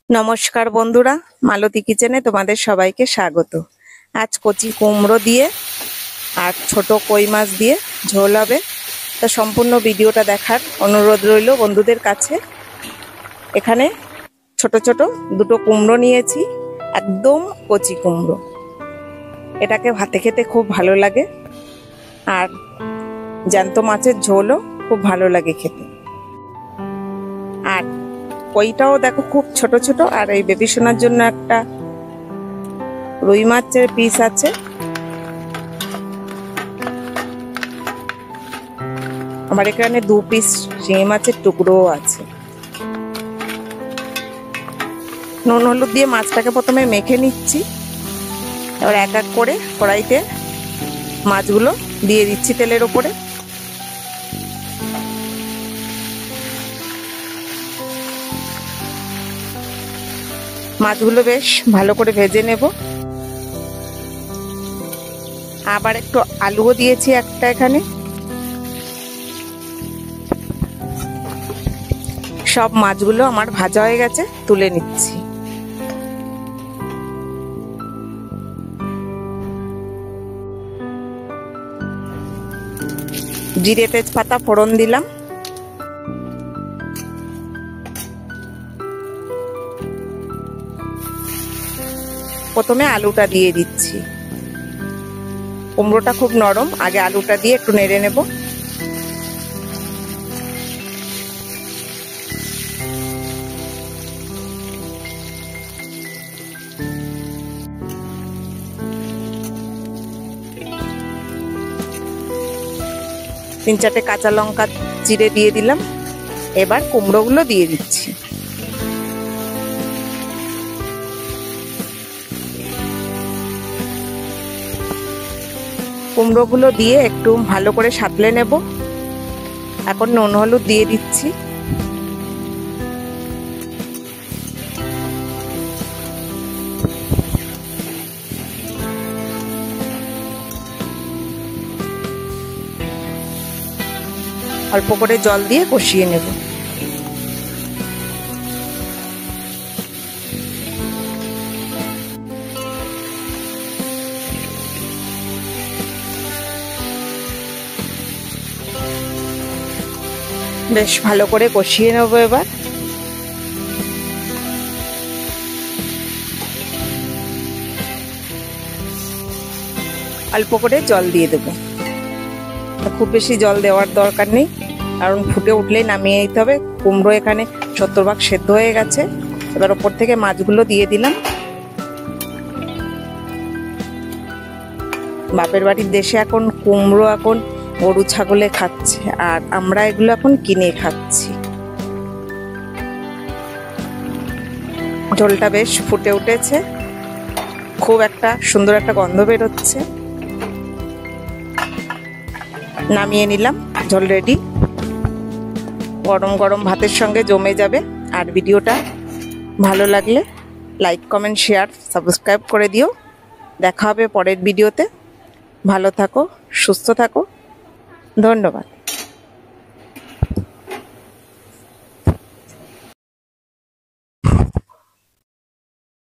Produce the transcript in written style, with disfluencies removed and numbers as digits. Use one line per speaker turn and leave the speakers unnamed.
নমস্কার বন্ধুরা, মালতী কিচেনে তোমাদের সবাইকে স্বাগত। আজ কচি কুমড়ো দিয়ে আর ছোট কই মাছ দিয়ে ঝোল হবে। তো সম্পূর্ণ ভিডিওটা দেখার অনুরোধ রইল বন্ধুদের কাছে। এখানে ছোট ছোট দুটো কুমড়ো নিয়েছি, একদম কচি কুমড়ো। এটাকে ভাতে খেতে খুব ভালো লাগে, আর জ্যান্ত মাছের ঝোলও খুব ভালো লাগে খেতে। আর কইটাও দেখো খুব ছোট ছোট। আর এই বেবি সোনার জন্য একটা রুই মাছের পিস আছে। আমার এখানে 2 পিস শিঙি মাছের টুকরোও আছে। নুন হলুদ দিয়ে মাছটাকে প্রথমে মেখে নিচ্ছি, এবার এক এক করে কড়াইতে মাছগুলো দিয়ে দিচ্ছি তেলের উপরে। মাছগুলো বেশ ভালো করে ভেজে নেব। আবার একটু আলুও দিয়েছি একটা এখানে। সব মাছগুলো আমার ভাজা হয়ে গেছে, তুলে নিচ্ছি। জিরে তেজপাতা ফোড়ন দিলাম। প্রথমে আলুটা দিয়ে দিচ্ছি। কুমড়োটা খুব নরম, আগে আলুটা দিয়ে একটু নেড়ে নেব। তিন চারটে কাঁচা লঙ্কা চিড়ে দিয়ে দিলাম। এবার কুমড়োগুলো দিয়ে দিচ্ছি। কুমড়োগুলো দিয়ে একটু ভালো করে সাঁতলে নেব। এখন নুন হলুদ দিয়ে দিচ্ছি। অল্প করে জল দিয়ে কষিয়ে নেব। বেশ ভালো করে কষিয়ে নেব। এবার অল্প করে জল দিয়ে দেব। খুব বেশি জল দেওয়ার দরকার নেই, কারণ ফুটে উঠলেই নামিয়ে নিতে হবে। কুমড়ো এখানে 70% সেদ্ধ হয়ে গেছে। এবার ওপর থেকে মাছগুলো দিয়ে দিলাম। বাপের বাড়ির দেশে এখন কুমড়ো এখন গরু ছাগলে খাচ্ছে, আর আমরা এগুলো এখন কিনে খাচ্ছি। ঝোলটা বেশ ফুটে উঠেছে, খুব একটা সুন্দর একটা গন্ধ বেরোচ্ছে। নামিয়ে নিলাম, ঝোল রেডি। গরম গরম ভাতের সঙ্গে জমে যাবে। আর ভিডিওটা ভালো লাগলে লাইক কমেন্ট শেয়ার সাবস্ক্রাইব করে দিও। দেখা হবে পরের ভিডিওতে। ভালো থাকো, সুস্থ থাকো, ধন্যবাদ।